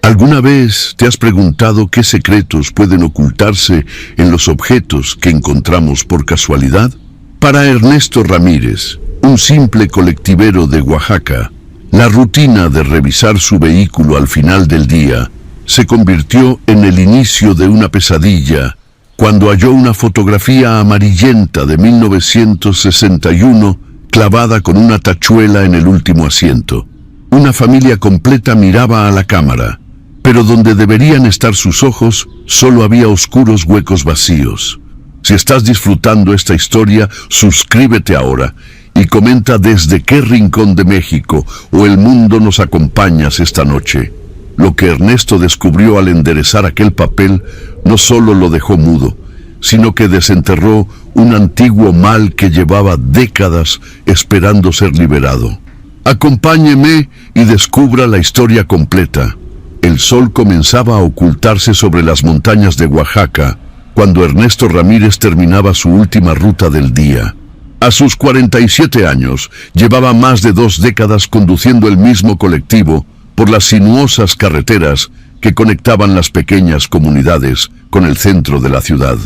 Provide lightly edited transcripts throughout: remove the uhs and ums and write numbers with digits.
¿Alguna vez te has preguntado qué secretos pueden ocultarse en los objetos que encontramos por casualidad? Para Ernesto Ramírez, un simple colectivero de Oaxaca, la rutina de revisar su vehículo al final del día se convirtió en el inicio de una pesadilla cuando halló una fotografía amarillenta de 1961 clavada con una tachuela en el último asiento. Una familia completa miraba a la cámara, pero donde deberían estar sus ojos, solo había oscuros huecos vacíos. Si estás disfrutando esta historia, suscríbete ahora y comenta desde qué rincón de México o el mundo nos acompañas esta noche. Lo que Ernesto descubrió al enderezar aquel papel no solo lo dejó mudo, sino que desenterró un antiguo mal que llevaba décadas esperando ser liberado. Acompáñeme y descubra la historia completa. El sol comenzaba a ocultarse sobre las montañas de Oaxaca cuando Ernesto Ramírez terminaba su última ruta del día. A sus 47 años, llevaba más de 2 décadas conduciendo el mismo colectivo por las sinuosas carreteras que conectaban las pequeñas comunidades con el centro de la ciudad.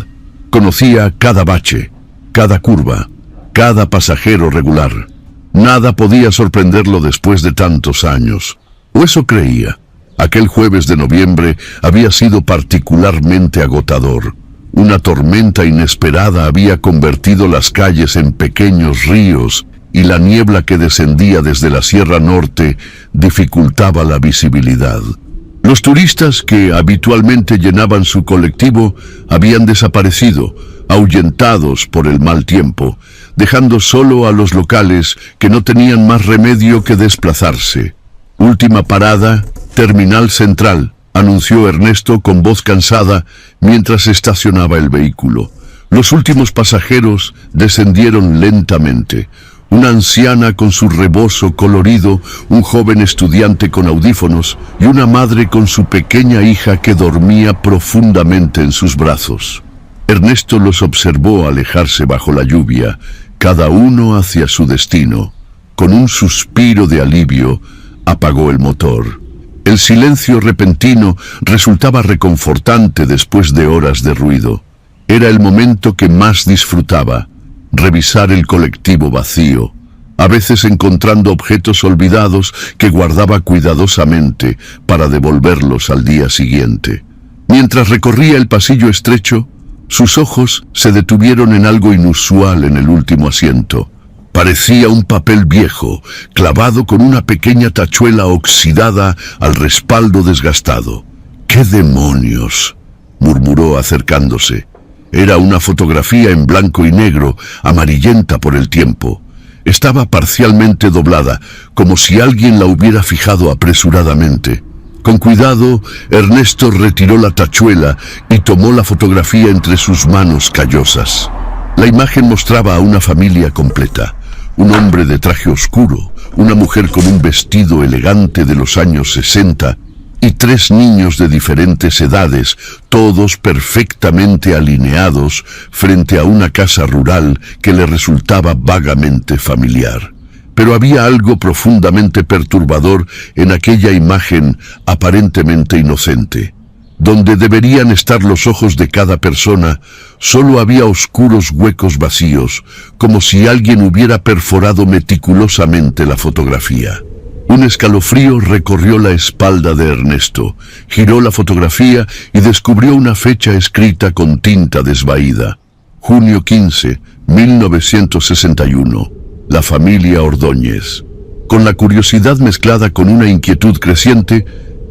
Conocía cada bache, cada curva, cada pasajero regular. Nada podía sorprenderlo después de tantos años. O eso creía. Aquel jueves de noviembre había sido particularmente agotador. Una tormenta inesperada había convertido las calles en pequeños ríos y la niebla que descendía desde la Sierra Norte dificultaba la visibilidad. Los turistas que habitualmente llenaban su colectivo habían desaparecido, ahuyentados por el mal tiempo, dejando solo a los locales que no tenían más remedio que desplazarse. Última parada, Terminal Central, anunció Ernesto con voz cansada mientras estacionaba el vehículo. Los últimos pasajeros descendieron lentamente. Una anciana con su rebozo colorido, un joven estudiante con audífonos y una madre con su pequeña hija que dormía profundamente en sus brazos. Ernesto los observó alejarse bajo la lluvia, cada uno hacia su destino. Con un suspiro de alivio, apagó el motor. El silencio repentino resultaba reconfortante después de horas de ruido. Era el momento que más disfrutaba, revisar el colectivo vacío, a veces encontrando objetos olvidados que guardaba cuidadosamente para devolverlos al día siguiente. Mientras recorría el pasillo estrecho, sus ojos se detuvieron en algo inusual en el último asiento. Parecía un papel viejo, clavado con una pequeña tachuela oxidada al respaldo desgastado. —¡Qué demonios! —murmuró acercándose. Era una fotografía en blanco y negro, amarillenta por el tiempo. Estaba parcialmente doblada, como si alguien la hubiera fijado apresuradamente. Con cuidado, Ernesto retiró la tachuela y tomó la fotografía entre sus manos callosas. La imagen mostraba a una familia completa. Un hombre de traje oscuro, una mujer con un vestido elegante de los años 60 y 3 niños de diferentes edades, todos perfectamente alineados frente a una casa rural que le resultaba vagamente familiar. Pero había algo profundamente perturbador en aquella imagen aparentemente inocente. Donde deberían estar los ojos de cada persona, solo había oscuros huecos vacíos, como si alguien hubiera perforado meticulosamente la fotografía. Un escalofrío recorrió la espalda de Ernesto, giró la fotografía y descubrió una fecha escrita con tinta desvaída. Junio 15, 1961. La familia Ordóñez. Con la curiosidad mezclada con una inquietud creciente,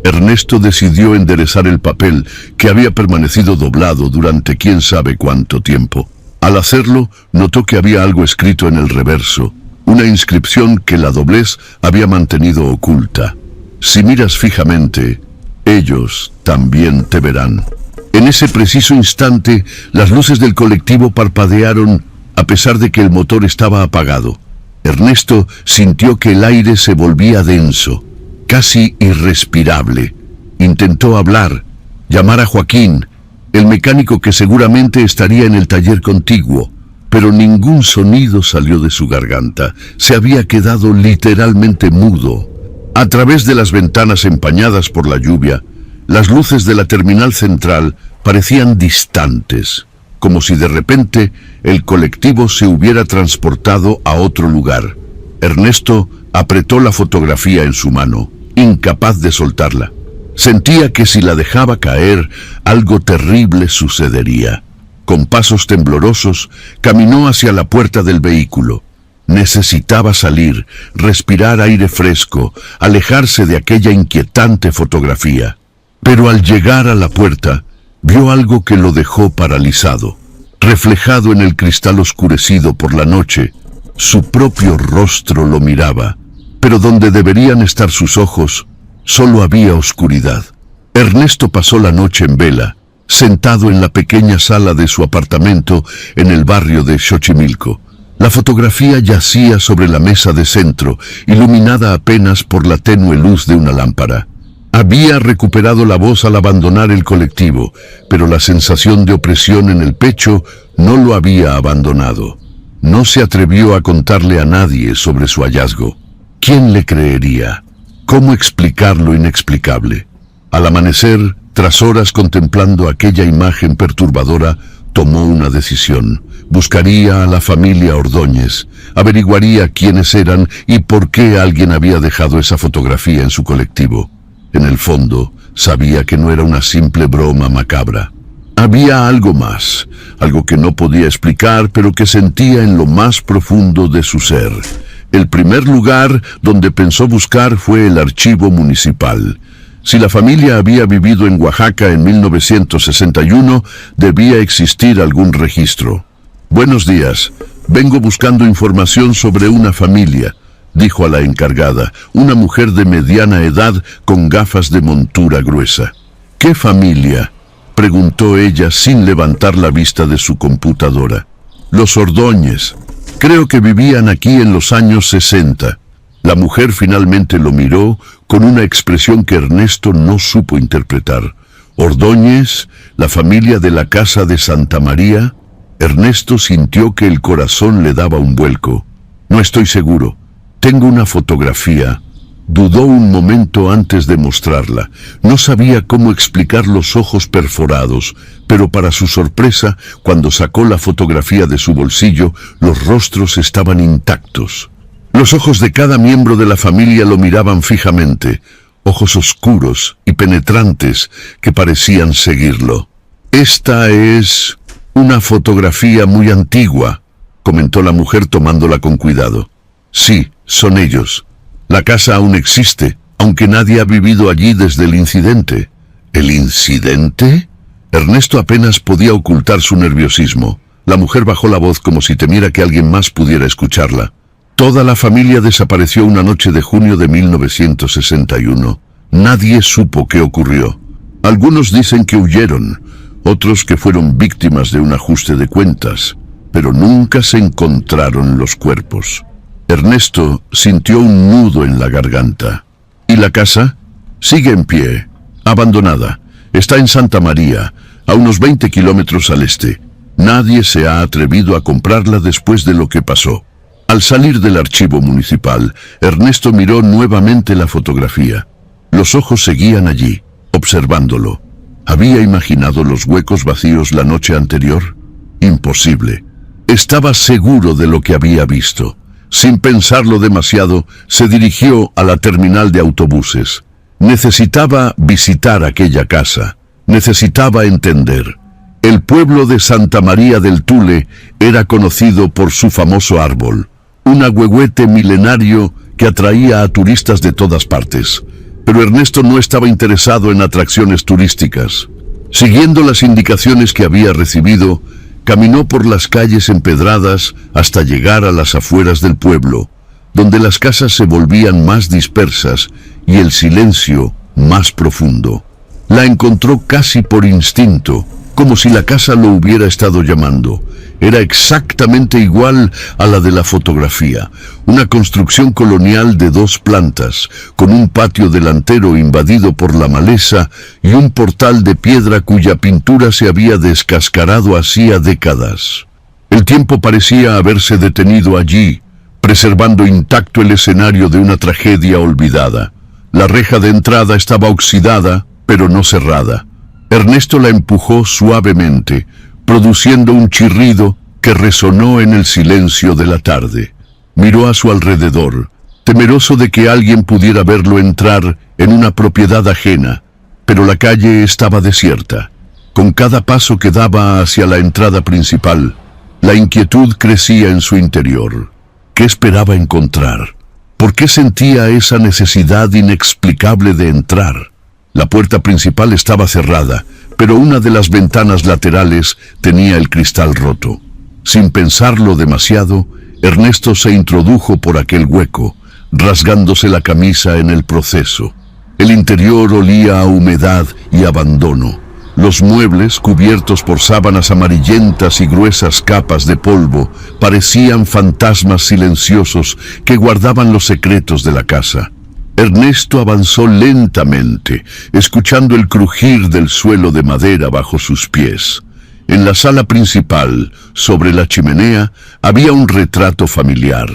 Ernesto decidió enderezar el papel que había permanecido doblado durante quién sabe cuánto tiempo. Al hacerlo, notó que había algo escrito en el reverso, una inscripción que la doblez había mantenido oculta. Si miras fijamente, ellos también te verán. En ese preciso instante, las luces del colectivo parpadearon a pesar de que el motor estaba apagado. Ernesto sintió que el aire se volvía denso, casi irrespirable. Intentó hablar, llamar a Joaquín, el mecánico que seguramente estaría en el taller contiguo, pero ningún sonido salió de su garganta. Se había quedado literalmente mudo. A través de las ventanas empañadas por la lluvia, Las luces de la terminal central parecían distantes, como si de repente el colectivo se hubiera transportado a otro lugar. Ernesto apretó la fotografía en su mano, incapaz de soltarla. Sentía que si la dejaba caer, algo terrible sucedería. Con pasos temblorosos, caminó hacia la puerta del vehículo. Necesitaba salir, respirar aire fresco, alejarse de aquella inquietante fotografía. Pero al llegar a la puerta, vio algo que lo dejó paralizado. Reflejado en el cristal oscurecido por la noche, su propio rostro lo miraba, pero donde deberían estar sus ojos, solo había oscuridad. Ernesto pasó la noche en vela, sentado en la pequeña sala de su apartamento en el barrio de Xochimilco. La fotografía yacía sobre la mesa de centro, iluminada apenas por la tenue luz de una lámpara. Había recuperado la voz al abandonar el colectivo, pero la sensación de opresión en el pecho no lo había abandonado. No se atrevió a contarle a nadie sobre su hallazgo. ¿Quién le creería? ¿Cómo explicar lo inexplicable? Al amanecer, tras horas contemplando aquella imagen perturbadora, tomó una decisión. Buscaría a la familia Ordóñez, averiguaría quiénes eran y por qué alguien había dejado esa fotografía en su colectivo. En el fondo, sabía que no era una simple broma macabra. Había algo más, algo que no podía explicar, pero que sentía en lo más profundo de su ser. El primer lugar donde pensó buscar fue el archivo municipal. Si la familia había vivido en Oaxaca en 1961, debía existir algún registro. «Buenos días. Vengo buscando información sobre una familia», dijo a la encargada, una mujer de mediana edad con gafas de montura gruesa. «¿Qué familia?», preguntó ella sin levantar la vista de su computadora. «Los Ordóñez. Creo que vivían aquí en los años 60. La mujer finalmente lo miró con una expresión que Ernesto no supo interpretar. «Ordóñez, la familia de la casa de Santa María». Ernesto sintió que el corazón le daba un vuelco. «No estoy seguro. Tengo una fotografía». Dudó un momento antes de mostrarla. No sabía cómo explicar los ojos perforados, pero para su sorpresa, cuando sacó la fotografía de su bolsillo, los rostros estaban intactos. Los ojos de cada miembro de la familia lo miraban fijamente, ojos oscuros y penetrantes que parecían seguirlo. «Esta es una fotografía muy antigua», comentó la mujer tomándola con cuidado. «Sí, son ellos. La casa aún existe, aunque nadie ha vivido allí desde el incidente». «¿El incidente?» Ernesto apenas podía ocultar su nerviosismo. La mujer bajó la voz como si temiera que alguien más pudiera escucharla. «Toda la familia desapareció una noche de junio de 1961. Nadie supo qué ocurrió. Algunos dicen que huyeron, otros que fueron víctimas de un ajuste de cuentas, pero nunca se encontraron los cuerpos». Ernesto sintió un nudo en la garganta. «¿Y la casa?» «Sigue en pie, abandonada. Está en Santa María, a unos 20 kilómetros al este. Nadie se ha atrevido a comprarla después de lo que pasó». Al salir del archivo municipal, Ernesto miró nuevamente la fotografía. Los ojos seguían allí, observándolo. ¿Había imaginado los huecos vacíos la noche anterior? Imposible. Estaba seguro de lo que había visto. Sin pensarlo demasiado, se dirigió a la terminal de autobuses. Necesitaba visitar aquella casa. Necesitaba entender. El pueblo de Santa María del Tule era conocido por su famoso árbol, un ahuehuete milenario que atraía a turistas de todas partes. Pero Ernesto no estaba interesado en atracciones turísticas. Siguiendo las indicaciones que había recibido, caminó por las calles empedradas hasta llegar a las afueras del pueblo, donde las casas se volvían más dispersas y el silencio más profundo. La encontró casi por instinto, como si la casa lo hubiera estado llamando. Era exactamente igual a la de la fotografía, una construcción colonial de 2 plantas, con un patio delantero invadido por la maleza y un portal de piedra cuya pintura se había descascarado hacía décadas. El tiempo parecía haberse detenido allí, preservando intacto el escenario de una tragedia olvidada. La reja de entrada estaba oxidada pero no cerrada. Ernesto la empujó suavemente, produciendo un chirrido que resonó en el silencio de la tarde. Miró a su alrededor, temeroso de que alguien pudiera verlo entrar en una propiedad ajena, pero la calle estaba desierta. Con cada paso que daba hacia la entrada principal, la inquietud crecía en su interior. ¿Qué esperaba encontrar? ¿Por qué sentía esa necesidad inexplicable de entrar? La puerta principal estaba cerrada, pero una de las ventanas laterales tenía el cristal roto. Sin pensarlo demasiado, Ernesto se introdujo por aquel hueco, rasgándose la camisa en el proceso. El interior olía a humedad y abandono. Los muebles, cubiertos por sábanas amarillentas y gruesas capas de polvo, parecían fantasmas silenciosos que guardaban los secretos de la casa. Ernesto avanzó lentamente, escuchando el crujir del suelo de madera bajo sus pies. En la sala principal, sobre la chimenea, había un retrato familiar.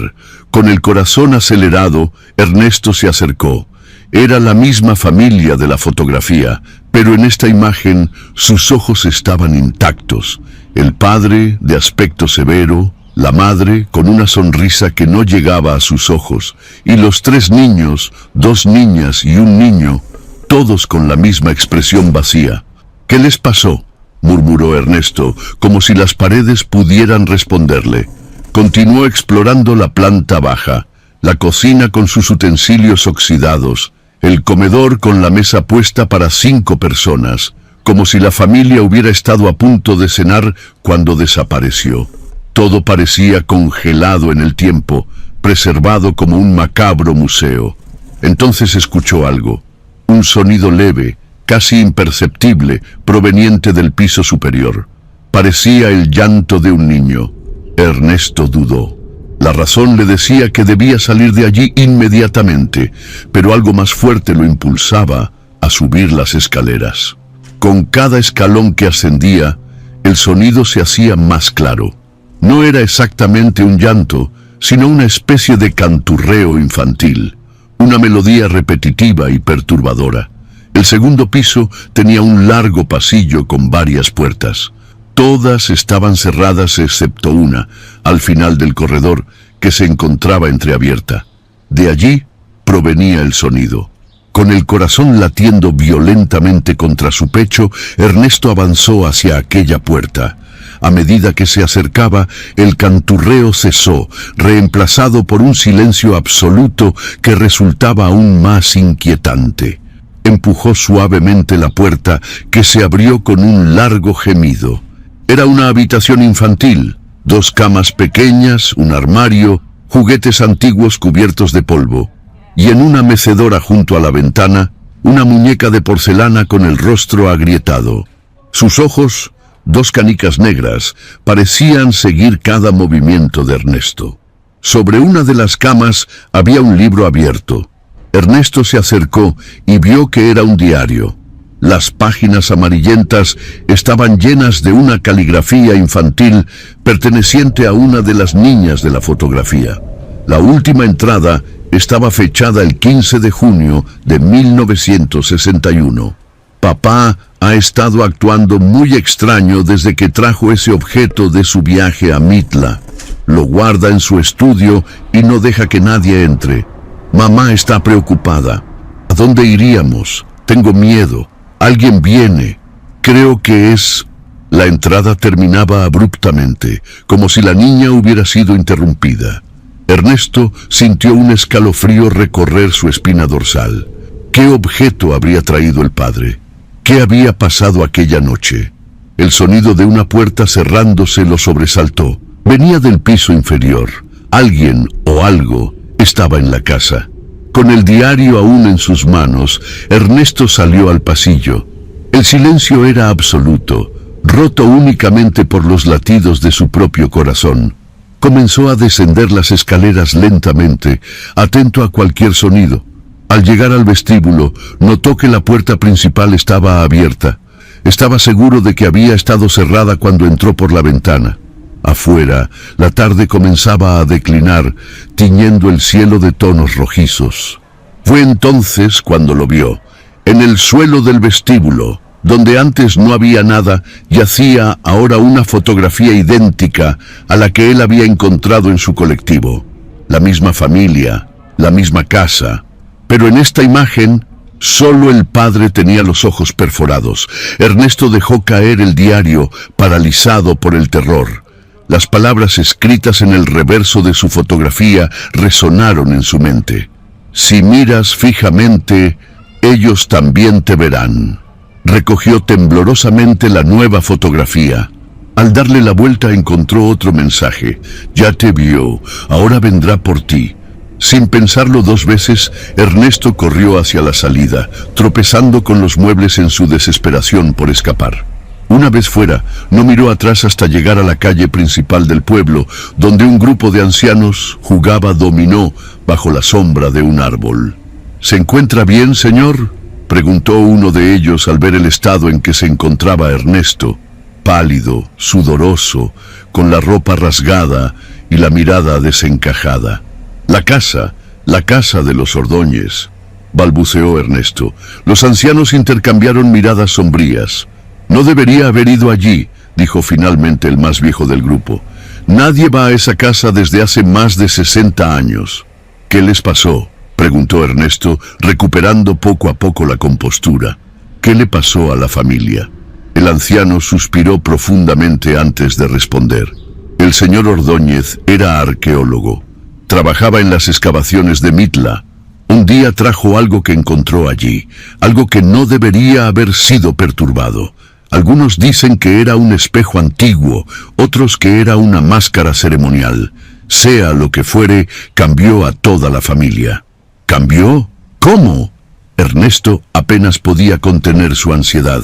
Con el corazón acelerado, Ernesto se acercó. Era la misma familia de la fotografía, pero en esta imagen sus ojos estaban intactos. El padre, de aspecto severo, la madre, con una sonrisa que no llegaba a sus ojos, y los 3 niños, 2 niñas y un niño, todos con la misma expresión vacía. «¿Qué les pasó?», murmuró Ernesto, como si las paredes pudieran responderle. Continuó explorando la planta baja, la cocina con sus utensilios oxidados, el comedor con la mesa puesta para 5 personas, como si la familia hubiera estado a punto de cenar cuando desapareció. Todo parecía congelado en el tiempo, preservado como un macabro museo. Entonces escuchó algo, un sonido leve, casi imperceptible, proveniente del piso superior. Parecía el llanto de un niño. Ernesto dudó. La razón le decía que debía salir de allí inmediatamente, pero algo más fuerte lo impulsaba a subir las escaleras. Con cada escalón que ascendía, el sonido se hacía más claro. No era exactamente un llanto, sino una especie de canturreo infantil, una melodía repetitiva y perturbadora. El segundo piso tenía un largo pasillo con varias puertas. Todas estaban cerradas excepto una, al final del corredor, que se encontraba entreabierta. De allí provenía el sonido. Con el corazón latiendo violentamente contra su pecho, Ernesto avanzó hacia aquella puerta. A medida que se acercaba, el canturreo cesó, reemplazado por un silencio absoluto que resultaba aún más inquietante. Empujó suavemente la puerta, que se abrió con un largo gemido. Era una habitación infantil, 2 camas pequeñas, un armario, juguetes antiguos cubiertos de polvo, y en una mecedora junto a la ventana, una muñeca de porcelana con el rostro agrietado. Sus ojos, 2 canicas negras, parecían seguir cada movimiento de Ernesto. Sobre una de las camas había un libro abierto. Ernesto se acercó y vio que era un diario. Las páginas amarillentas estaban llenas de una caligrafía infantil perteneciente a una de las niñas de la fotografía. La última entrada estaba fechada el 15 de junio de 1961. Papá ha estado actuando muy extraño desde que trajo ese objeto de su viaje a Mitla. Lo guarda en su estudio y no deja que nadie entre. Mamá está preocupada. ¿A dónde iríamos? Tengo miedo. Alguien viene. Creo que es... La entrada terminaba abruptamente, como si la niña hubiera sido interrumpida. Ernesto sintió un escalofrío recorrer su espina dorsal. ¿Qué objeto habría traído el padre? ¿Qué había pasado aquella noche? El sonido de una puerta cerrándose lo sobresaltó. Venía del piso inferior. Alguien o algo estaba en la casa. Con el diario aún en sus manos, Ernesto salió al pasillo. El silencio era absoluto, roto únicamente por los latidos de su propio corazón. Comenzó a descender las escaleras lentamente, atento a cualquier sonido. Al llegar al vestíbulo, notó que la puerta principal estaba abierta. Estaba seguro de que había estado cerrada cuando entró por la ventana. Afuera, la tarde comenzaba a declinar, tiñendo el cielo de tonos rojizos. Fue entonces cuando lo vio. En el suelo del vestíbulo, donde antes no había nada, yacía ahora una fotografía idéntica a la que él había encontrado en su colectivo. La misma familia, la misma casa. Pero en esta imagen, solo el padre tenía los ojos perforados. Ernesto dejó caer el diario, paralizado por el terror. Las palabras escritas en el reverso de su fotografía resonaron en su mente. Si miras fijamente, ellos también te verán. Recogió temblorosamente la nueva fotografía. Al darle la vuelta encontró otro mensaje. Ya te vio, ahora vendrá por ti. Sin pensarlo dos veces, Ernesto corrió hacia la salida, tropezando con los muebles en su desesperación por escapar. Una vez fuera, no miró atrás hasta llegar a la calle principal del pueblo, donde un grupo de ancianos jugaba dominó bajo la sombra de un árbol. ¿Se encuentra bien, señor?, preguntó uno de ellos al ver el estado en que se encontraba Ernesto, pálido, sudoroso, con la ropa rasgada y la mirada desencajada. La casa de los Ordóñez, balbuceó Ernesto. Los ancianos intercambiaron miradas sombrías. No debería haber ido allí, dijo finalmente el más viejo del grupo. Nadie va a esa casa desde hace más de 60 años. ¿Qué les pasó?, preguntó Ernesto, recuperando poco a poco la compostura. ¿Qué le pasó a la familia? El anciano suspiró profundamente antes de responder. El señor Ordóñez era arqueólogo. Trabajaba en las excavaciones de Mitla. Un día trajo algo que encontró allí, algo que no debería haber sido perturbado. Algunos dicen que era un espejo antiguo, otros que era una máscara ceremonial. Sea lo que fuere, cambió a toda la familia. ¿Cambió? ¿Cómo? Ernesto apenas podía contener su ansiedad.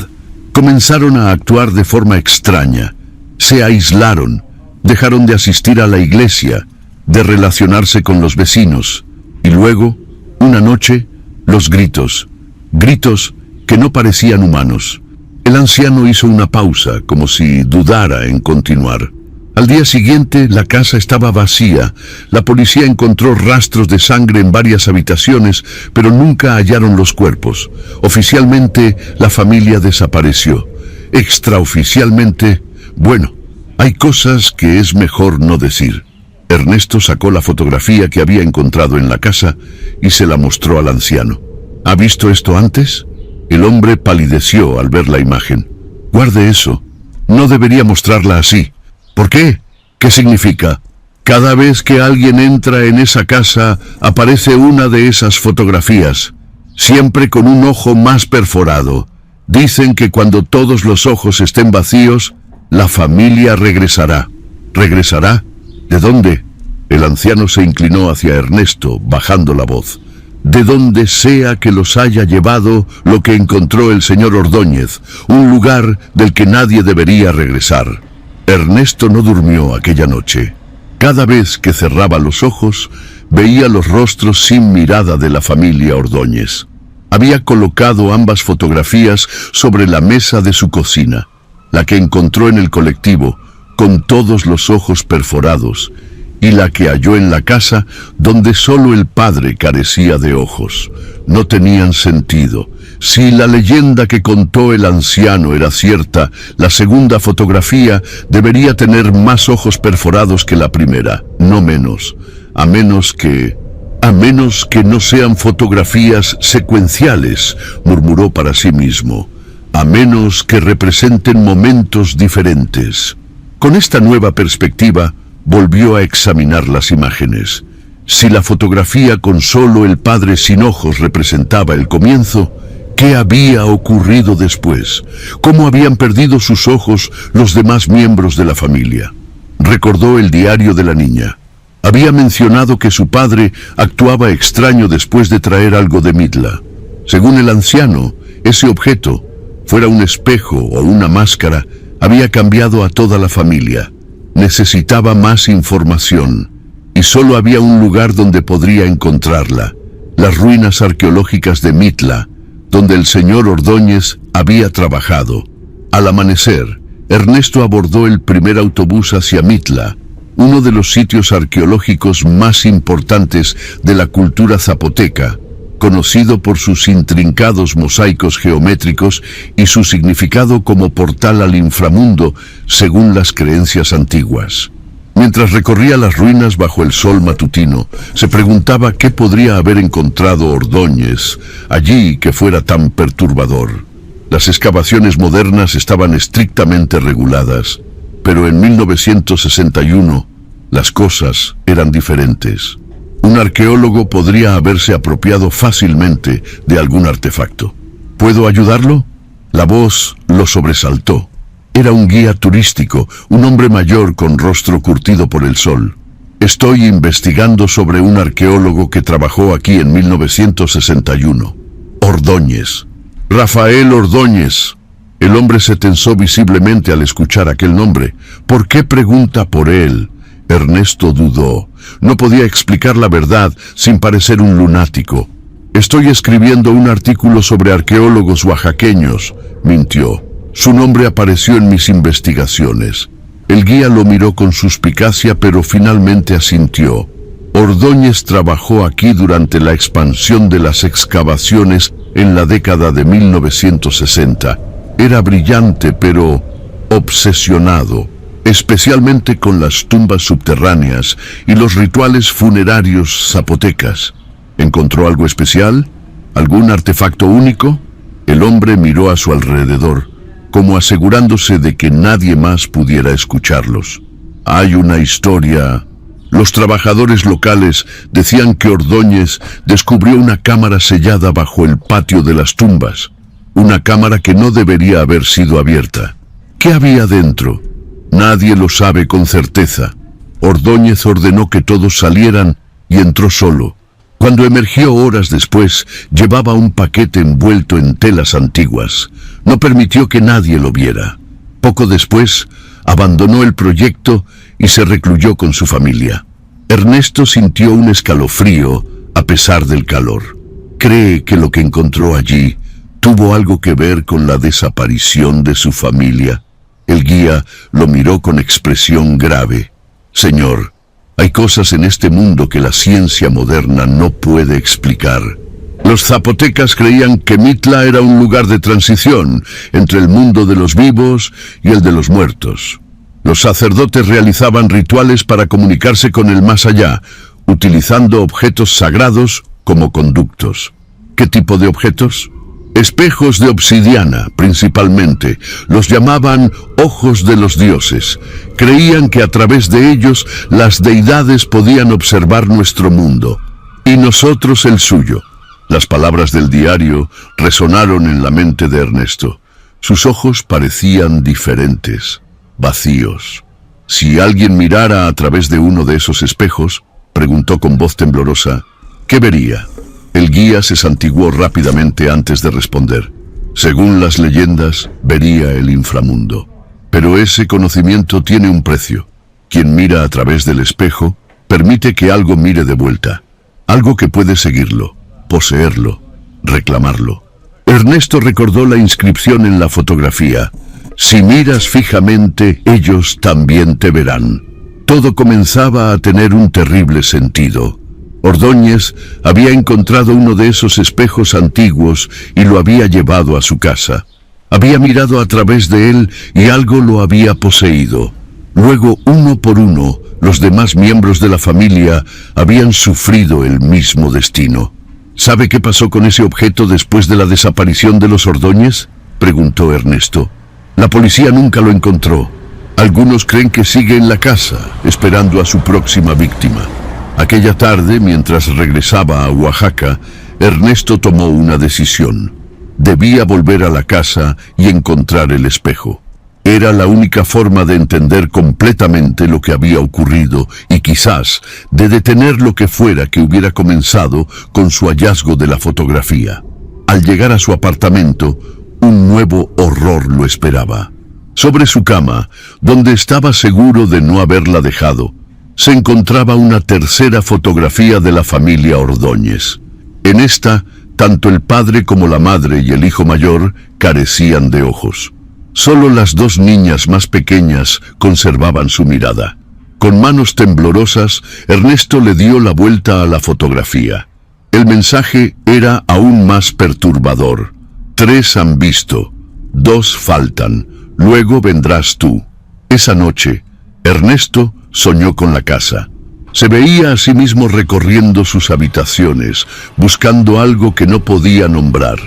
Comenzaron a actuar de forma extraña. Se aislaron, dejaron de asistir a la iglesia, de relacionarse con los vecinos. Y luego, una noche, los gritos. Gritos que no parecían humanos. El anciano hizo una pausa, como si dudara en continuar. Al día siguiente, la casa estaba vacía. La policía encontró rastros de sangre en varias habitaciones, pero nunca hallaron los cuerpos. Oficialmente, la familia desapareció. Extraoficialmente, bueno, hay cosas que es mejor no decir. Ernesto sacó la fotografía que había encontrado en la casa y se la mostró al anciano. ¿Ha visto esto antes? El hombre palideció al ver la imagen. Guarde eso. No debería mostrarla así. ¿Por qué? ¿Qué significa? Cada vez que alguien entra en esa casa, aparece una de esas fotografías, siempre con un ojo más perforado. Dicen que cuando todos los ojos estén vacíos, la familia regresará. ¿Regresará? ¿De dónde? El anciano se inclinó hacia Ernesto, bajando la voz. De donde sea que los haya llevado lo que encontró el señor Ordóñez, un lugar del que nadie debería regresar. Ernesto no durmió aquella noche. Cada vez que cerraba los ojos, veía los rostros sin mirada de la familia Ordóñez. Había colocado ambas fotografías sobre la mesa de su cocina, la que encontró en el colectivo, con todos los ojos perforados, y la que halló en la casa, donde solo el padre carecía de ojos. No tenían sentido. Si la leyenda que contó el anciano era cierta, la segunda fotografía debería tener más ojos perforados que la primera, no menos, a menos que no sean fotografías secuenciales, murmuró para sí mismo, a menos que representen momentos diferentes. Con esta nueva perspectiva, volvió a examinar las imágenes. Si la fotografía con solo el padre sin ojos representaba el comienzo, ¿qué había ocurrido después? ¿Cómo habían perdido sus ojos los demás miembros de la familia? Recordó el diario de la niña. Había mencionado que su padre actuaba extraño después de traer algo de Mitla. Según el anciano, ese objeto, fuera un espejo o una máscara, había cambiado a toda la familia. Necesitaba más información, y solo había un lugar donde podría encontrarla: las ruinas arqueológicas de Mitla, donde el señor Ordóñez había trabajado. Al amanecer, Ernesto abordó el primer autobús hacia Mitla, uno de los sitios arqueológicos más importantes de la cultura zapoteca. conocido por sus intrincados mosaicos geométricos y su significado como portal al inframundo, según las creencias antiguas. Mientras recorría las ruinas bajo el sol matutino, se preguntaba qué podría haber encontrado Ordóñez allí que fuera tan perturbador. Las excavaciones modernas estaban estrictamente reguladas, pero en 1961 las cosas eran diferentes. Un arqueólogo podría haberse apropiado fácilmente de algún artefacto. ¿Puedo ayudarlo? La voz lo sobresaltó. Era un guía turístico, un hombre mayor con rostro curtido por el sol. Estoy investigando sobre un arqueólogo que trabajó aquí en 1961. Ordóñez. Rafael Ordóñez. El hombre se tensó visiblemente al escuchar aquel nombre. ¿Por qué pregunta por él? Ernesto dudó. No podía explicar la verdad sin parecer un lunático. Estoy escribiendo un artículo sobre arqueólogos oaxaqueños, mintió. Su nombre apareció en mis investigaciones. El guía lo miró con suspicacia, pero finalmente asintió. Ordóñez trabajó aquí durante la expansión de las excavaciones en la década de 1960. Era brillante, pero obsesionado, especialmente con las tumbas subterráneas y los rituales funerarios zapotecas. ¿Encontró algo especial? ¿Algún artefacto único? El hombre miró a su alrededor, como asegurándose de que nadie más pudiera escucharlos. Hay una historia. Los trabajadores locales decían que Ordóñez descubrió una cámara sellada bajo el patio de las tumbas. Una cámara que no debería haber sido abierta. ¿Qué había dentro? Nadie lo sabe con certeza. Ordóñez ordenó que todos salieran y entró solo. Cuando emergió horas después, llevaba un paquete envuelto en telas antiguas. No permitió que nadie lo viera. Poco después, abandonó el proyecto y se recluyó con su familia. Ernesto sintió un escalofrío a pesar del calor. Cree que lo que encontró allí tuvo algo que ver con la desaparición de su familia. El guía lo miró con expresión grave. Señor, hay cosas en este mundo que la ciencia moderna no puede explicar. Los zapotecas creían que Mitla era un lugar de transición entre el mundo de los vivos y el de los muertos. Los sacerdotes realizaban rituales para comunicarse con el más allá, utilizando objetos sagrados como conductos. ¿Qué tipo de objetos? Espejos de obsidiana, principalmente. Los llamaban ojos de los dioses. Creían que a través de ellos las deidades podían observar nuestro mundo, y nosotros el suyo. Las palabras del diario resonaron en la mente de Ernesto. Sus ojos parecían diferentes, vacíos. Si alguien mirara a través de uno de esos espejos, preguntó con voz temblorosa, ¿qué vería? El guía se santiguó rápidamente antes de responder. Según las leyendas, vería el inframundo. Pero ese conocimiento tiene un precio. Quien mira a través del espejo, permite que algo mire de vuelta. Algo que puede seguirlo, poseerlo, reclamarlo. Ernesto recordó la inscripción en la fotografía. Si miras fijamente, ellos también te verán. Todo comenzaba a tener un terrible sentido. Ordóñez había encontrado uno de esos espejos antiguos y lo había llevado a su casa. Había mirado a través de él y algo lo había poseído. Luego, uno por uno, los demás miembros de la familia habían sufrido el mismo destino. ¿Sabe qué pasó con ese objeto después de la desaparición de los Ordóñez?, preguntó Ernesto. La policía nunca lo encontró. Algunos creen que sigue en la casa, esperando a su próxima víctima. Aquella tarde, mientras regresaba a Oaxaca, Ernesto tomó una decisión. Debía volver a la casa y encontrar el espejo. Era la única forma de entender completamente lo que había ocurrido y quizás de detener lo que fuera que hubiera comenzado con su hallazgo de la fotografía. Al llegar a su apartamento, un nuevo horror lo esperaba. Sobre su cama, donde estaba seguro de no haberla dejado, se encontraba una tercera fotografía de la familia Ordóñez. En esta, tanto el padre como la madre y el hijo mayor carecían de ojos. Solo las dos niñas más pequeñas conservaban su mirada. Con manos temblorosas, Ernesto le dio la vuelta a la fotografía. El mensaje era aún más perturbador. 3 han visto, 2 faltan, luego vendrás tú. Esa noche, Ernesto soñó con la casa. Se veía a sí mismo recorriendo sus habitaciones, buscando algo que no podía nombrar.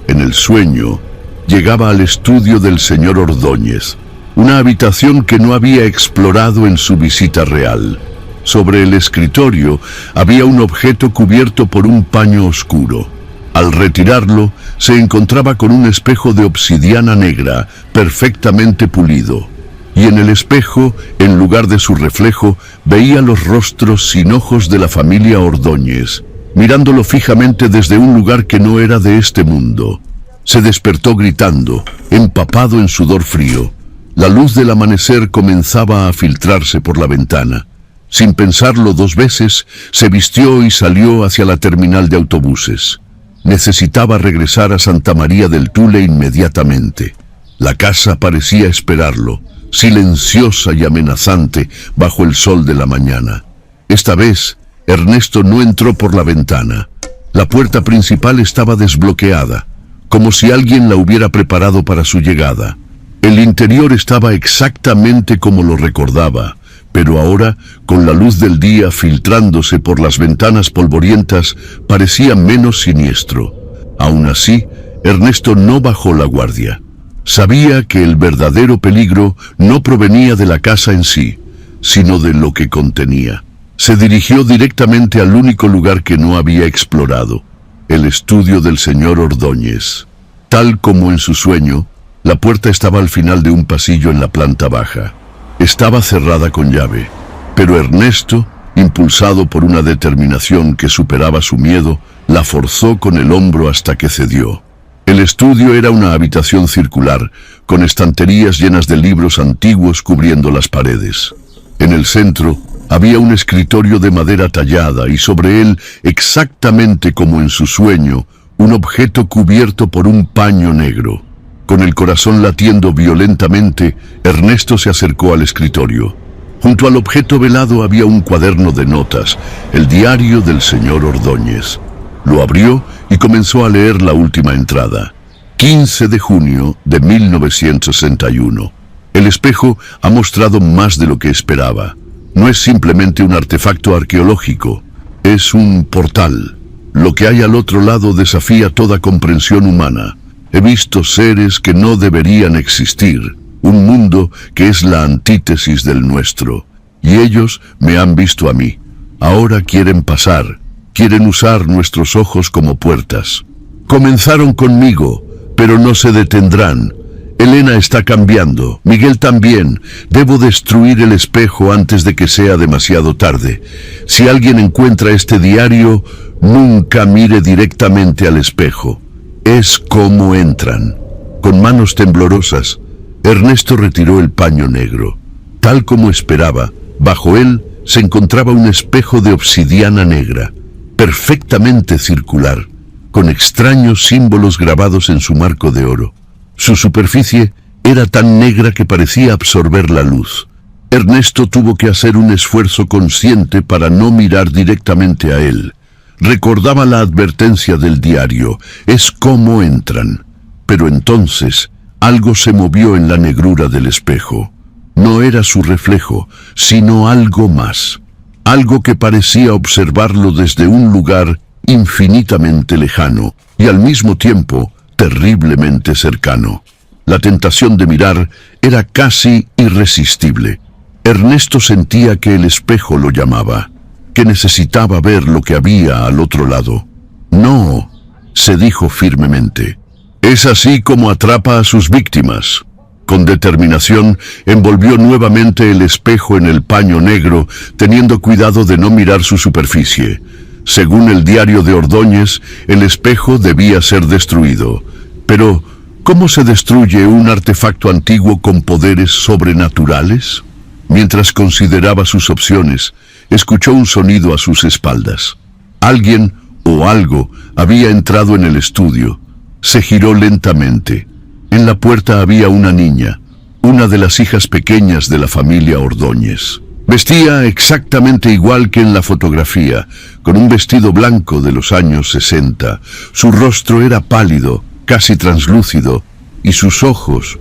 En el sueño, llegaba al estudio del señor Ordóñez, una habitación que no había explorado en su visita real. Sobre el escritorio había un objeto cubierto por un paño oscuro. Al retirarlo, se encontraba con un espejo de obsidiana negra, perfectamente pulido. Y en el espejo, en lugar de su reflejo, veía los rostros sin ojos de la familia Ordóñez, mirándolo fijamente desde un lugar que no era de este mundo. Se despertó gritando, empapado en sudor frío. La luz del amanecer comenzaba a filtrarse por la ventana. Sin pensarlo 2 veces, se vistió y salió hacia la terminal de autobuses. Necesitaba regresar a Santa María del Tule inmediatamente. La casa parecía esperarlo, silenciosa y amenazante bajo el sol de la mañana. Esta vez, Ernesto no entró por la ventana. La puerta principal estaba desbloqueada, como si alguien la hubiera preparado para su llegada. El interior estaba exactamente como lo recordaba, pero ahora, con la luz del día filtrándose por las ventanas polvorientas, parecía menos siniestro. Aún así, Ernesto no bajó la guardia. Sabía que el verdadero peligro no provenía de la casa en sí, sino de lo que contenía. Se dirigió directamente al único lugar que no había explorado, el estudio del señor Ordóñez. Tal como en su sueño, la puerta estaba al final de un pasillo en la planta baja. Estaba cerrada con llave, pero Ernesto, impulsado por una determinación que superaba su miedo, la forzó con el hombro hasta que cedió. El estudio era una habitación circular, con estanterías llenas de libros antiguos cubriendo las paredes. En el centro había un escritorio de madera tallada y sobre él, exactamente como en su sueño, un objeto cubierto por un paño negro. Con el corazón latiendo violentamente, Ernesto se acercó al escritorio. Junto al objeto velado había un cuaderno de notas, el diario del señor Ordóñez. Lo abrió y comenzó a leer la última entrada. 15 de junio de 1961. El espejo ha mostrado más de lo que esperaba. No es simplemente un artefacto arqueológico, es un portal. Lo que hay al otro lado desafía toda comprensión humana. He visto seres que no deberían existir, un mundo que es la antítesis del nuestro. Y ellos me han visto a mí. Ahora quieren pasar, quieren usar nuestros ojos como puertas. Comenzaron conmigo, pero no se detendrán. Elena está cambiando, Miguel también. Debo destruir el espejo antes de que sea demasiado tarde. Si alguien encuentra este diario, nunca mire directamente al espejo. Es como entran. Con manos temblorosas, Ernesto retiró el paño negro. Tal como esperaba, bajo él se encontraba un espejo de obsidiana negra, perfectamente circular, con extraños símbolos grabados en su marco de oro. Su superficie era tan negra que parecía absorber la luz. Ernesto tuvo que hacer un esfuerzo consciente para no mirar directamente a él. Recordaba la advertencia del diario, es como entran. Pero entonces, algo se movió en la negrura del espejo. No era su reflejo, sino algo más. Algo que parecía observarlo desde un lugar infinitamente lejano y al mismo tiempo terriblemente cercano. La tentación de mirar era casi irresistible. Ernesto sentía que el espejo lo llamaba, que necesitaba ver lo que había al otro lado. No, se dijo firmemente. Es así como atrapa a sus víctimas. Con determinación, envolvió nuevamente el espejo en el paño negro, teniendo cuidado de no mirar su superficie. Según el diario de Ordóñez, el espejo debía ser destruido. Pero, ¿cómo se destruye un artefacto antiguo con poderes sobrenaturales? Mientras consideraba sus opciones, escuchó un sonido a sus espaldas. Alguien o algo había entrado en el estudio. Se giró lentamente. En la puerta había una niña, una de las hijas pequeñas de la familia Ordóñez. Vestía exactamente igual que en la fotografía, con un vestido blanco de los años 60. Su rostro era pálido, casi translúcido, y sus ojos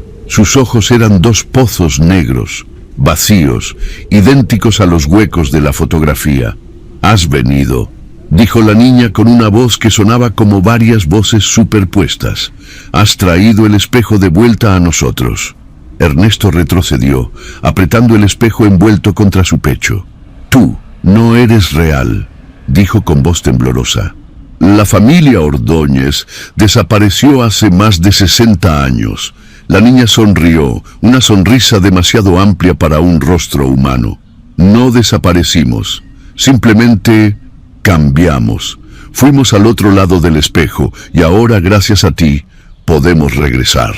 eran dos pozos negros, vacíos, idénticos a los huecos de la fotografía. «Has venido», dijo la niña con una voz que sonaba como varias voces superpuestas. «Has traído el espejo de vuelta a nosotros». Ernesto retrocedió, apretando el espejo envuelto contra su pecho. «Tú no eres real», dijo con voz temblorosa. «La familia Ordóñez desapareció hace más de 60 años». La niña sonrió, una sonrisa demasiado amplia para un rostro humano. «No desaparecimos, simplemente cambiamos. Fuimos al otro lado del espejo y ahora, gracias a ti, podemos regresar».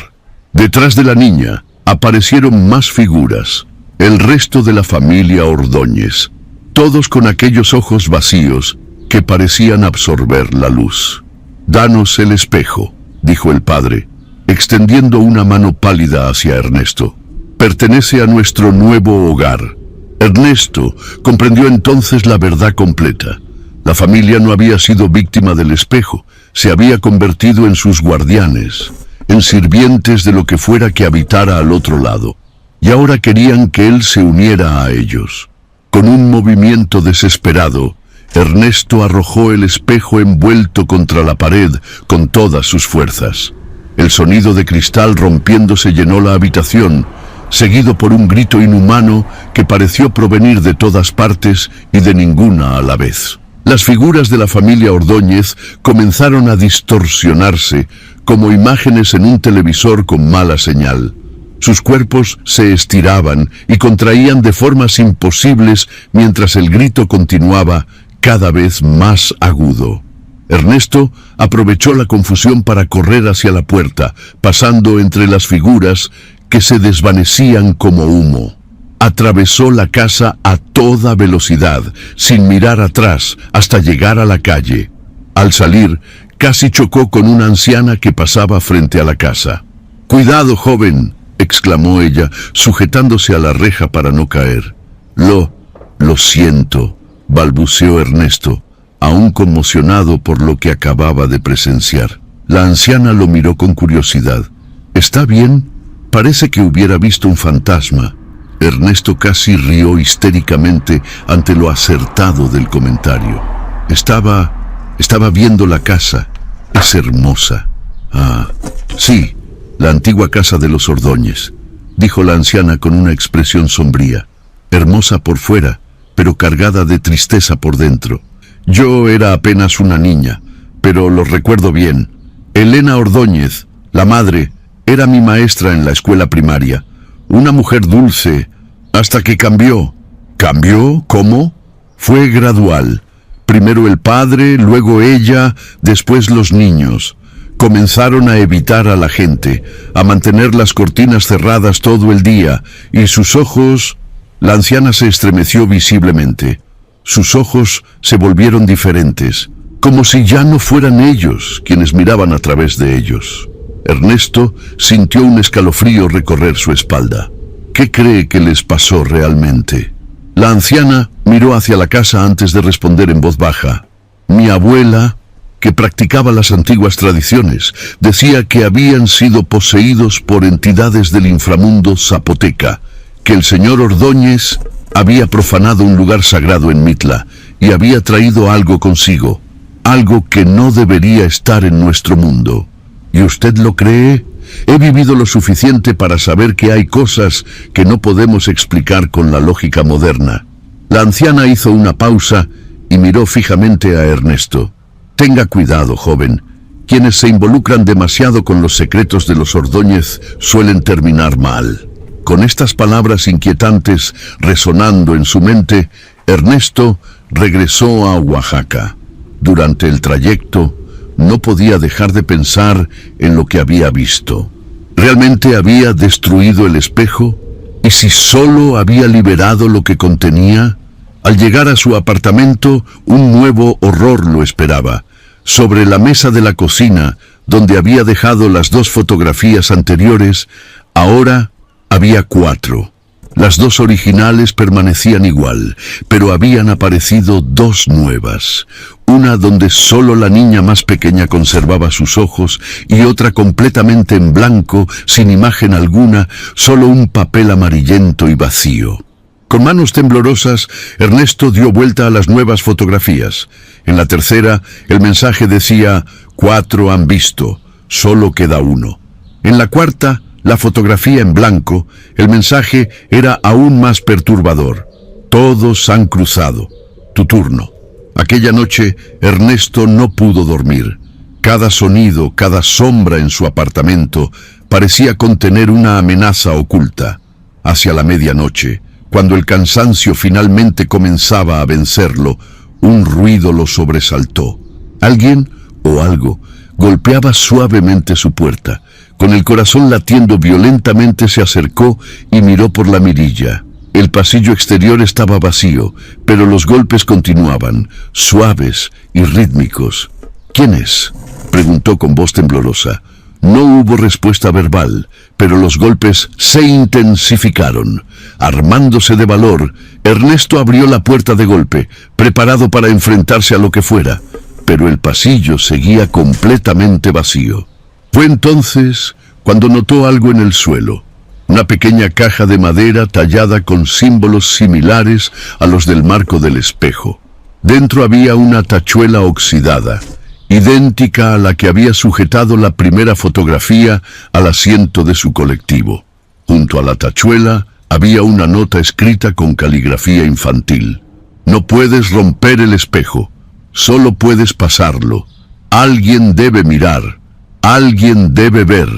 Detrás de la niña aparecieron más figuras, el resto de la familia Ordóñez, todos con aquellos ojos vacíos que parecían absorber la luz. «Danos el espejo», dijo el padre, extendiendo una mano pálida hacia Ernesto. «Pertenece a nuestro nuevo hogar». Ernesto comprendió entonces la verdad completa. La familia no había sido víctima del espejo, se había convertido en sus guardianes, en sirvientes de lo que fuera que habitara al otro lado, y ahora querían que él se uniera a ellos. Con un movimiento desesperado, Ernesto arrojó el espejo envuelto contra la pared con todas sus fuerzas. El sonido de cristal rompiéndose llenó la habitación, seguido por un grito inhumano que pareció provenir de todas partes y de ninguna a la vez. Las figuras de la familia Ordóñez comenzaron a distorsionarse como imágenes en un televisor con mala señal. Sus cuerpos se estiraban y contraían de formas imposibles mientras el grito continuaba cada vez más agudo. Ernesto aprovechó la confusión para correr hacia la puerta, pasando entre las figuras que se desvanecían como humo. Atravesó la casa a toda velocidad, sin mirar atrás, hasta llegar a la calle. Al salir, casi chocó con una anciana que pasaba frente a la casa. «Cuidado, joven», exclamó ella, sujetándose a la reja para no caer. Lo siento», balbuceó Ernesto, aún conmocionado por lo que acababa de presenciar. La anciana lo miró con curiosidad. «¿Está bien? Parece que hubiera visto un fantasma». Ernesto casi rió histéricamente ante lo acertado del comentario. Estaba viendo la casa. Es hermosa». «Ah, sí, la antigua casa de los Ordóñez», dijo la anciana con una expresión sombría. «Hermosa por fuera, pero cargada de tristeza por dentro. Yo era apenas una niña, pero lo recuerdo bien. Elena Ordóñez, la madre, era mi maestra en la escuela primaria. Una mujer dulce, hasta que cambió». «¿Cambió? ¿Cómo?» «Fue gradual. Primero el padre, luego ella, después los niños. Comenzaron a evitar a la gente, a mantener las cortinas cerradas todo el día, y sus ojos...» La anciana se estremeció visiblemente. Sus ojos se volvieron diferentes, como si ya no fueran ellos quienes miraban a través de ellos. Ernesto sintió un escalofrío recorrer su espalda. ¿Qué cree que les pasó realmente? La anciana miró hacia la casa antes de responder en voz baja. «Mi abuela, que practicaba las antiguas tradiciones, decía que habían sido poseídos por entidades del inframundo zapoteca, que el señor Ordóñez había profanado un lugar sagrado en Mitla y había traído algo consigo, algo que no debería estar en nuestro mundo. ¿Y usted lo cree? He vivido lo suficiente para saber que hay cosas que no podemos explicar con la lógica moderna». La anciana hizo una pausa y miró fijamente a Ernesto. «Tenga cuidado, joven. Quienes se involucran demasiado con los secretos de los Ordóñez suelen terminar mal». Con estas palabras inquietantes resonando en su mente, Ernesto regresó a Oaxaca. Durante el trayecto, no podía dejar de pensar en lo que había visto. ¿Realmente había destruido el espejo? ¿Y si solo había liberado lo que contenía? Al llegar a su apartamento, un nuevo horror lo esperaba. Sobre la mesa de la cocina, donde había dejado las 2 fotografías anteriores, ahora había 4. Las dos originales permanecían igual, pero habían aparecido dos nuevas. Una donde solo la niña más pequeña conservaba sus ojos y otra completamente en blanco, sin imagen alguna, solo un papel amarillento y vacío. Con manos temblorosas, Ernesto dio vuelta a las nuevas fotografías. En la tercera, el mensaje decía: 4 han visto, solo queda uno. En la cuarta, la fotografía en blanco, el mensaje era aún más perturbador: todos han cruzado. Tu turno. Aquella noche, Ernesto no pudo dormir. Cada sonido, cada sombra en su apartamento parecía contener una amenaza oculta. Hacia la medianoche, cuando el cansancio finalmente comenzaba a vencerlo, un ruido lo sobresaltó. Alguien o algo golpeaba suavemente su puerta. Con el corazón latiendo violentamente se acercó y miró por la mirilla. El pasillo exterior estaba vacío, pero los golpes continuaban, suaves y rítmicos. ¿Quién es?, preguntó con voz temblorosa. No hubo respuesta verbal, pero los golpes se intensificaron. Armándose de valor, Ernesto abrió la puerta de golpe, preparado para enfrentarse a lo que fuera, pero el pasillo seguía completamente vacío. Fue entonces cuando notó algo en el suelo. Una pequeña caja de madera tallada con símbolos similares a los del marco del espejo. Dentro había una tachuela oxidada, idéntica a la que había sujetado la primera fotografía al asiento de su colectivo. Junto a la tachuela había una nota escrita con caligrafía infantil. No puedes romper el espejo, solo puedes pasarlo. Alguien debe mirar, alguien debe ver.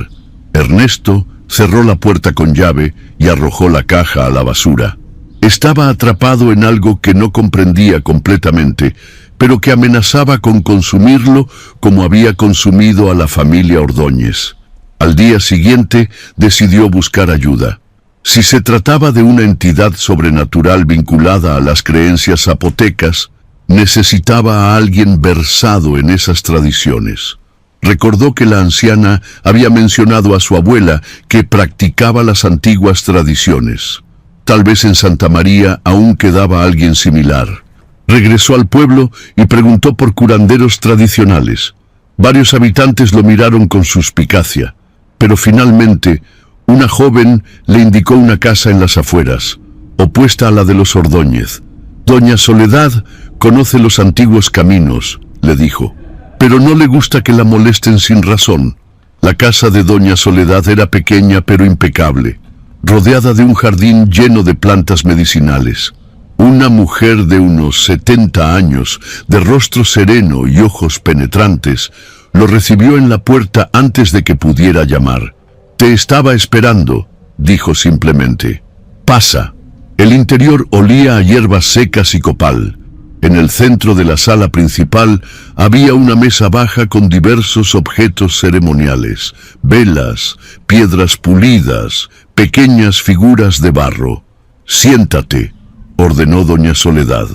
Ernesto cerró la puerta con llave y arrojó la caja a la basura. Estaba atrapado en algo que no comprendía completamente, pero que amenazaba con consumirlo como había consumido a la familia Ordóñez. Al día siguiente decidió buscar ayuda. Si se trataba de una entidad sobrenatural vinculada a las creencias zapotecas, necesitaba a alguien versado en esas tradiciones. Recordó que la anciana había mencionado a su abuela que practicaba las antiguas tradiciones. Tal vez en Santa María aún quedaba alguien similar. Regresó al pueblo y preguntó por curanderos tradicionales. Varios habitantes lo miraron con suspicacia, pero finalmente una joven le indicó una casa en las afueras, opuesta a la de los Ordóñez. Doña Soledad conoce los antiguos caminos, le dijo, pero no le gusta que la molesten sin razón. La casa de Doña Soledad era pequeña pero impecable, rodeada de un jardín lleno de plantas medicinales. Una mujer de unos 70 años, de rostro sereno y ojos penetrantes, lo recibió en la puerta antes de que pudiera llamar. «Te estaba esperando», dijo simplemente. «Pasa». El interior olía a hierbas secas y copal. En el centro de la sala principal había una mesa baja con diversos objetos ceremoniales, velas, piedras pulidas, pequeñas figuras de barro. «Siéntate», ordenó doña Soledad,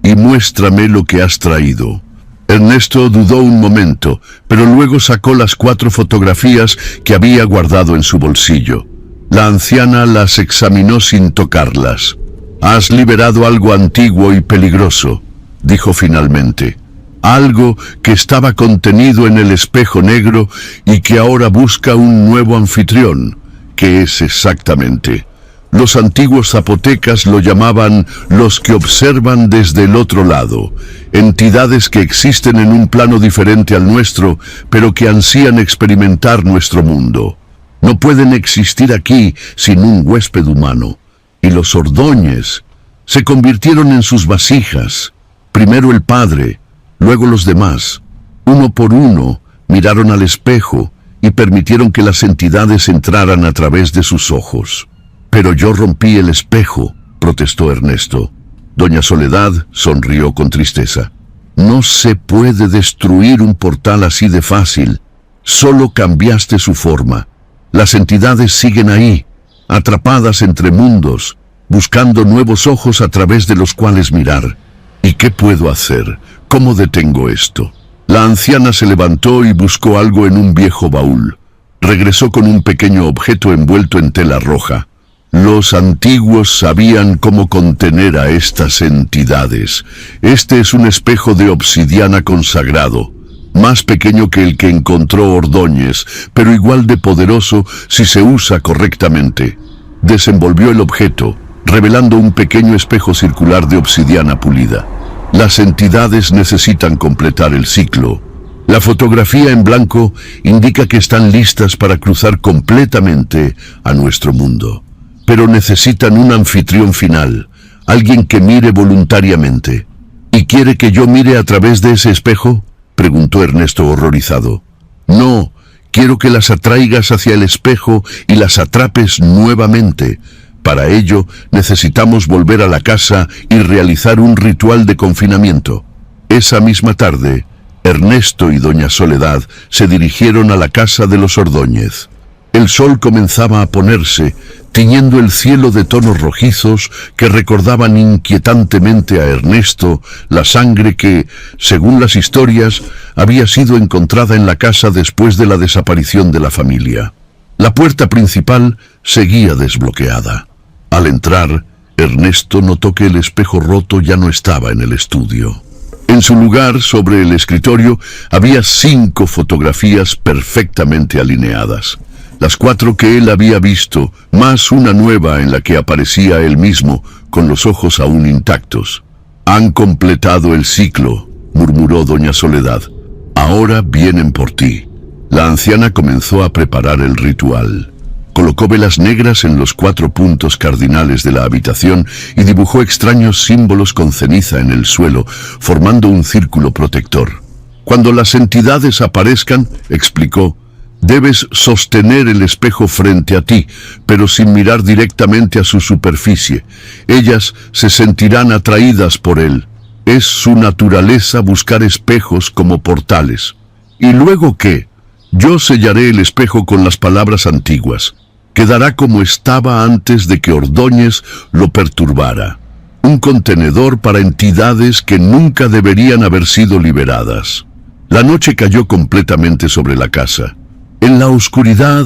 «y muéstrame lo que has traído». Ernesto dudó un momento, pero luego sacó las 4 fotografías que había guardado en su bolsillo. La anciana las examinó sin tocarlas. «Has liberado algo antiguo y peligroso», dijo finalmente. «Algo que estaba contenido en el espejo negro y que ahora busca un nuevo anfitrión. ¿Qué es exactamente?» Los antiguos zapotecas lo llamaban los que observan desde el otro lado, entidades que existen en un plano diferente al nuestro, pero que ansían experimentar nuestro mundo. No pueden existir aquí sin un huésped humano. Y los Ordóñez se convirtieron en sus vasijas. Primero el padre, luego los demás. Uno por uno miraron al espejo y permitieron que las entidades entraran a través de sus ojos. «Pero yo rompí el espejo», protestó Ernesto. Doña Soledad sonrió con tristeza. «No se puede destruir un portal así de fácil. Solo cambiaste su forma. Las entidades siguen ahí, atrapadas entre mundos, buscando nuevos ojos a través de los cuales mirar. ¿Y qué puedo hacer? ¿Cómo detengo esto?» La anciana se levantó y buscó algo en un viejo baúl. Regresó con un pequeño objeto envuelto en tela roja. Los antiguos sabían cómo contener a estas entidades. Este es un espejo de obsidiana consagrado, más pequeño que el que encontró Ordóñez, pero igual de poderoso si se usa correctamente. Desenvolvió el objeto, revelando un pequeño espejo circular de obsidiana pulida. Las entidades necesitan completar el ciclo. La fotografía en blanco indica que están listas para cruzar completamente a nuestro mundo. Pero necesitan un anfitrión final, alguien que mire voluntariamente. ¿Y quiere que yo mire a través de ese espejo?, preguntó Ernesto horrorizado. No, quiero que las atraigas hacia el espejo y las atrapes nuevamente. Para ello, necesitamos volver a la casa y realizar un ritual de confinamiento. Esa misma tarde, Ernesto y doña Soledad se dirigieron a la casa de los Ordóñez. El sol comenzaba a ponerse, tiñendo el cielo de tonos rojizos que recordaban inquietantemente a Ernesto la sangre que, según las historias, había sido encontrada en la casa después de la desaparición de la familia. La puerta principal seguía desbloqueada. Al entrar, Ernesto notó que el espejo roto ya no estaba en el estudio. En su lugar, sobre el escritorio, había 5 fotografías perfectamente alineadas. Las 4 que él había visto, más una nueva en la que aparecía él mismo, con los ojos aún intactos. «Han completado el ciclo», murmuró doña Soledad. «Ahora vienen por ti». La anciana comenzó a preparar el ritual. Colocó velas negras en los 4 puntos cardinales de la habitación y dibujó extraños símbolos con ceniza en el suelo, formando un círculo protector. «Cuando las entidades aparezcan», explicó, «debes sostener el espejo frente a ti, pero sin mirar directamente a su superficie. Ellas se sentirán atraídas por él. Es su naturaleza buscar espejos como portales. ¿Y luego qué? Yo sellaré el espejo con las palabras antiguas. Quedará como estaba antes de que Ordóñez lo perturbara. Un contenedor para entidades que nunca deberían haber sido liberadas». La noche cayó completamente sobre la casa. En la oscuridad,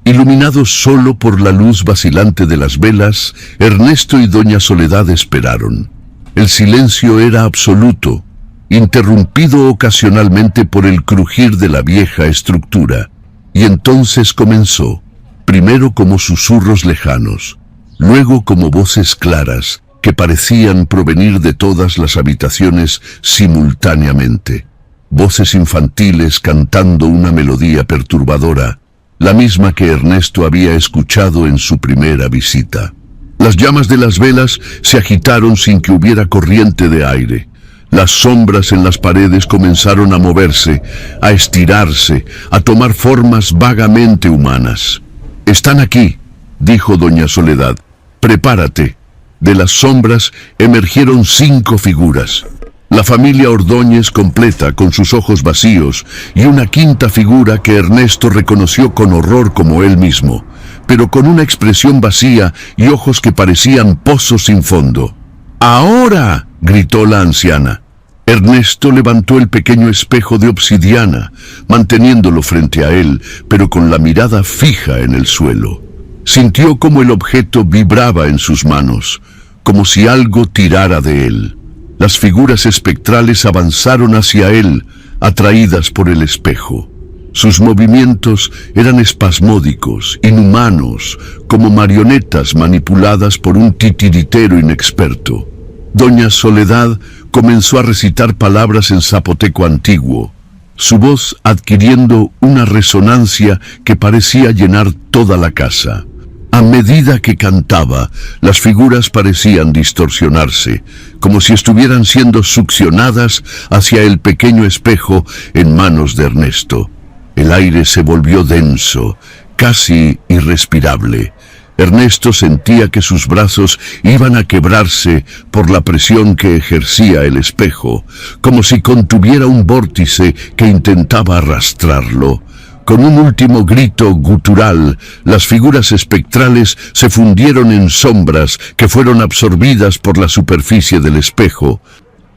iluminados solo por la luz vacilante de las velas, Ernesto y doña Soledad esperaron. El silencio era absoluto, interrumpido ocasionalmente por el crujir de la vieja estructura. Y entonces comenzó, primero como susurros lejanos, luego como voces claras que parecían provenir de todas las habitaciones simultáneamente. Voces infantiles cantando una melodía perturbadora, la misma que Ernesto había escuchado en su primera visita. Las llamas de las velas se agitaron sin que hubiera corriente de aire. Las sombras en las paredes comenzaron a moverse, a estirarse, a tomar formas vagamente humanas. «Están aquí», dijo doña Soledad. «Prepárate». De las sombras emergieron 5 figuras. La familia Ordóñez completa, con sus ojos vacíos, y una 5ª figura que Ernesto reconoció con horror como él mismo, pero con una expresión vacía y ojos que parecían pozos sin fondo. «¡Ahora!», gritó la anciana. Ernesto levantó el pequeño espejo de obsidiana, manteniéndolo frente a él, pero con la mirada fija en el suelo. Sintió como el objeto vibraba en sus manos, como si algo tirara de él. Las figuras espectrales avanzaron hacia él, atraídas por el espejo. Sus movimientos eran espasmódicos, inhumanos, como marionetas manipuladas por un titiritero inexperto. Doña Soledad comenzó a recitar palabras en zapoteco antiguo, su voz adquiriendo una resonancia que parecía llenar toda la casa. A medida que cantaba, las figuras parecían distorsionarse, como si estuvieran siendo succionadas hacia el pequeño espejo en manos de Ernesto. El aire se volvió denso, casi irrespirable. Ernesto sentía que sus brazos iban a quebrarse por la presión que ejercía el espejo, como si contuviera un vórtice que intentaba arrastrarlo. Con un último grito gutural, las figuras espectrales se fundieron en sombras que fueron absorbidas por la superficie del espejo.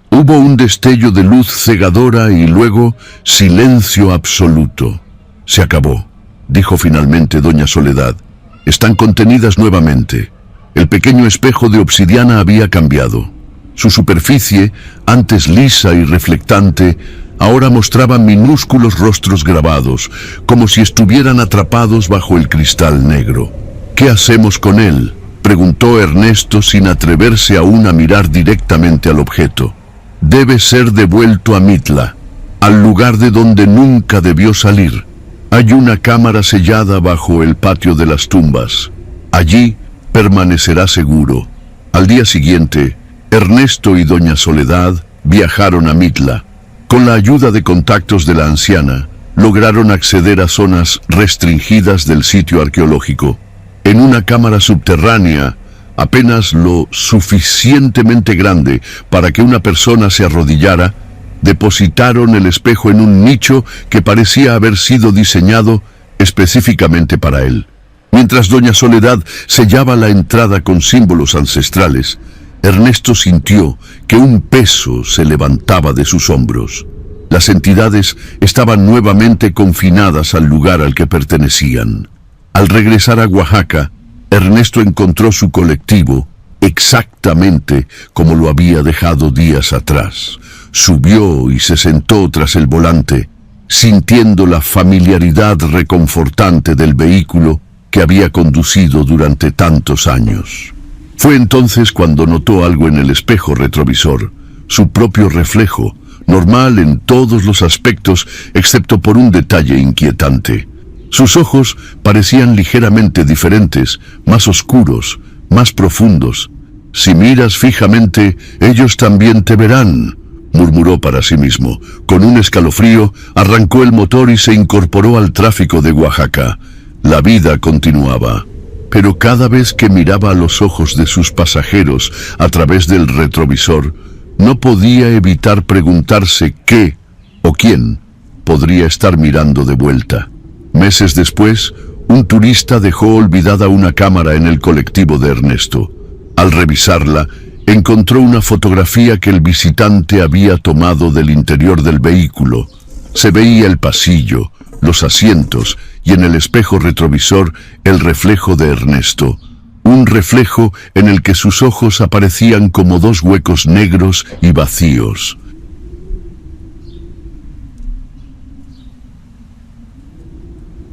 Hubo un destello de luz cegadora y luego silencio absoluto. «Se acabó», dijo finalmente doña Soledad. Están contenidas nuevamente. El pequeño espejo de obsidiana había cambiado. Su superficie, antes lisa y reflectante, ahora mostraba minúsculos rostros grabados, como si estuvieran atrapados bajo el cristal negro. ¿Qué hacemos con él?, preguntó Ernesto sin atreverse aún a mirar directamente al objeto. Debe ser devuelto a Mitla, al lugar de donde nunca debió salir. Hay una cámara sellada bajo el patio de las tumbas. Allí permanecerá seguro. Al día siguiente, Ernesto y doña Soledad viajaron a Mitla. Con la ayuda de contactos de la anciana, lograron acceder a zonas restringidas del sitio arqueológico. En una cámara subterránea, apenas lo suficientemente grande para que una persona se arrodillara, depositaron el espejo en un nicho que parecía haber sido diseñado específicamente para él. Mientras doña Soledad sellaba la entrada con símbolos ancestrales, Ernesto sintió que un peso se levantaba de sus hombros. Las entidades estaban nuevamente confinadas al lugar al que pertenecían. Al regresar a Oaxaca, Ernesto encontró su colectivo exactamente como lo había dejado días atrás. Subió y se sentó tras el volante, sintiendo la familiaridad reconfortante del vehículo que había conducido durante tantos años. Fue entonces cuando notó algo en el espejo retrovisor, su propio reflejo, normal en todos los aspectos excepto por un detalle inquietante. Sus ojos parecían ligeramente diferentes, más oscuros, más profundos. «Si miras fijamente, ellos también te verán», murmuró para sí mismo. Con un escalofrío, arrancó el motor y se incorporó al tráfico de Oaxaca. La vida continuaba. Pero cada vez que miraba a los ojos de sus pasajeros a través del retrovisor, no podía evitar preguntarse qué o quién podría estar mirando de vuelta. Meses después, un turista dejó olvidada una cámara en el colectivo de Ernesto. Al revisarla, encontró una fotografía que el visitante había tomado del interior del vehículo. Se veía el pasillo, los asientos y en el espejo retrovisor el reflejo de Ernesto. Un reflejo en el que sus ojos aparecían como dos huecos negros y vacíos.